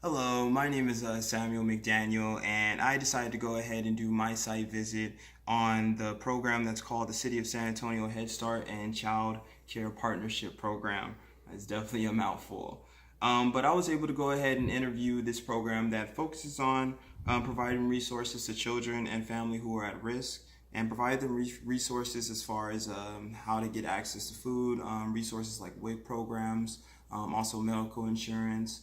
Hello, my name is Samuel McDaniel, and I decided to go ahead and do my site visit on the program that's called the City of San Antonio Head Start and Child Care Partnership Program. It's definitely a mouthful. But I was able to go ahead and interview this program that focuses on providing resources to children and family who are at risk and provide them resources as far as how to get access to food, resources like WIC programs, also medical insurance,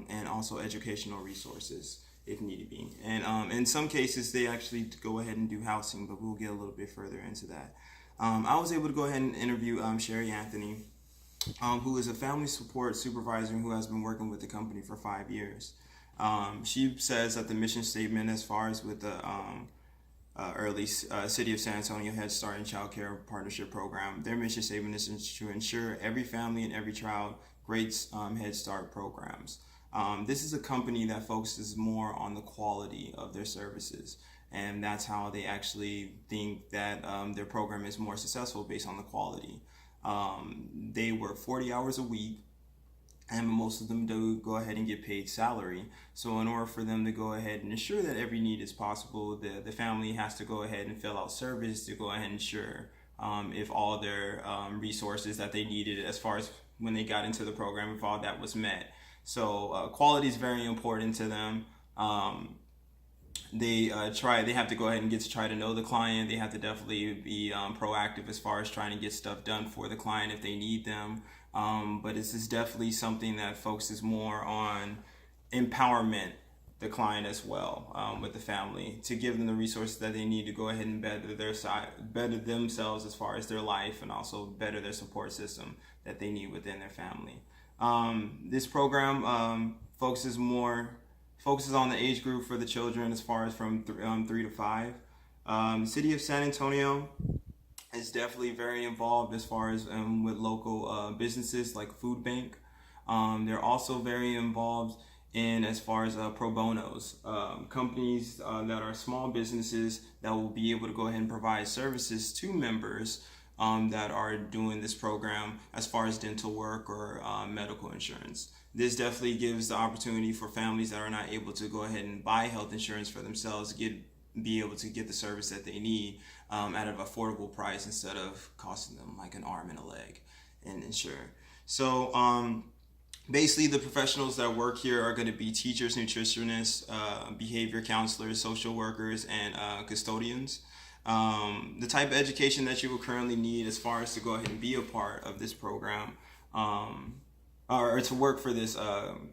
and also educational resources if needed be. And in some cases, they actually go ahead and do housing, but we'll get a little bit further into that. I was able to go ahead and interview Sherry Anthony, who is a family support supervisor who has been working with the company for 5 years. She says that the mission statement, as far as with the City of San Antonio Head Start and Child Care Partnership Program, their mission statement is to ensure every family and every child great Head Start programs. This is a company that focuses more on the quality of their services, and that's how they actually think that their program is more successful based on the quality. They work 40 hours a week, and most of them do go ahead and get paid salary. So in order for them to go ahead and ensure that every need is possible, the family has to go ahead and fill out surveys to go ahead and ensure if all their resources that they needed as far as when they got into the program, if all that was met. So quality is very important to them. They have to go ahead and get to try to know the client. They have to definitely be proactive as far as trying to get stuff done for the client if they need them. But this is definitely something that focuses more on empowerment the client as well, with the family, to give them the resources that they need to go ahead and better themselves as far as their life, and also better their support system that they need within their family. This program focuses on the age group for the children as far as from 3 to 5. The city of San Antonio is definitely very involved as far as with local businesses like Food Bank. They're also very involved in as far as pro bonos, companies that are small businesses that will be able to go ahead and provide services to members that are doing this program as far as dental work or medical insurance. This definitely gives the opportunity for families that are not able to go ahead and buy health insurance for themselves be able to get the service that they need at an affordable price instead of costing them like an arm and a leg and insure. So basically, the professionals that work here are going to be teachers, nutritionists, behavior counselors, social workers, and custodians. The type of education that you will currently need as far as to go ahead and be a part of this program, or to work for this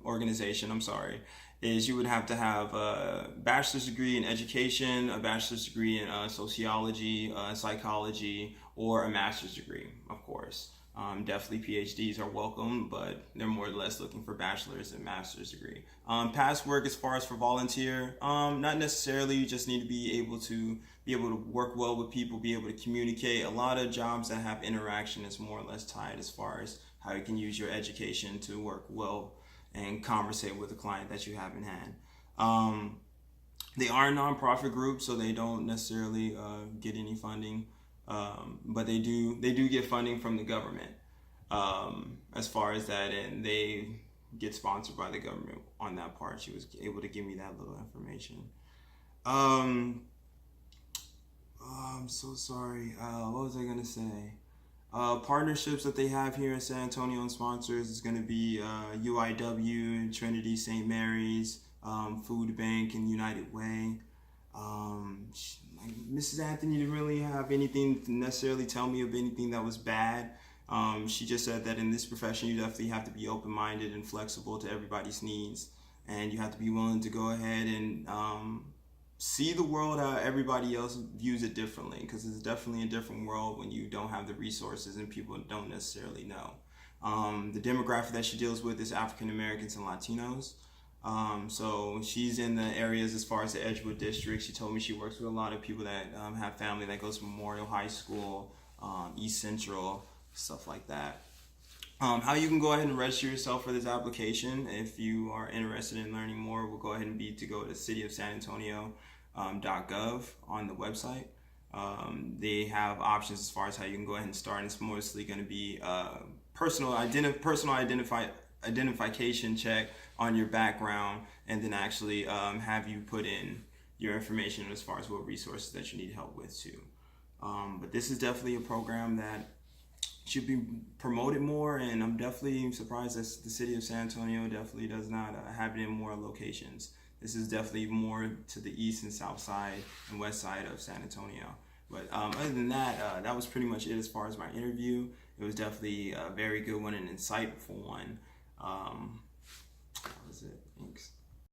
organization, I'm sorry, is you would have to have a bachelor's degree in education, a bachelor's degree in sociology, psychology, or a master's degree, of course. Definitely PhDs are welcome, but they're more or less looking for bachelor's and master's degree. Past work as far as for volunteer, not necessarily. You just need to be able to work well with people, be able to communicate. A lot of jobs that have interaction is more or less tied as far as how you can use your education to work well and conversate with the client that you have in hand. They are a nonprofit group, so they don't necessarily get any funding, but they do get funding from the government as far as that, and they get sponsored by the government on that part. She was able to give me that little information. Um, I'm so sorry. What was I gonna say? Partnerships that they have here in San Antonio and sponsors is going to be UIW, Trinity St. Mary's, Food Bank, and United Way. Mrs. Anthony didn't really have anything to necessarily tell me of anything that was bad. She just said that in this profession, you definitely have to be open-minded and flexible to everybody's needs, and you have to be willing to go ahead and see the world how everybody else views it differently, because it's definitely a different world when you don't have the resources and people don't necessarily know. The demographic that she deals with is African Americans and Latinos. So she's in the areas as far as the Edgewood district. She told me she works with a lot of people that have family that goes to Memorial High School, East Central, stuff like that. How you can go ahead and register yourself for this application if you are interested in learning more will go ahead and be to go to cityofsanantonio.gov on the website. They have options as far as how you can go ahead and start, and it's mostly going to be personal identification check on your background, and then actually have you put in your information as far as what resources that you need help with too. But this is definitely a program that should be promoted more, and I'm definitely surprised that the city of San Antonio definitely does not have it in more locations. This is definitely more to the east and south side and west side of San Antonio. But other than that, that was pretty much it as far as my interview. It was definitely a very good one, an insightful one.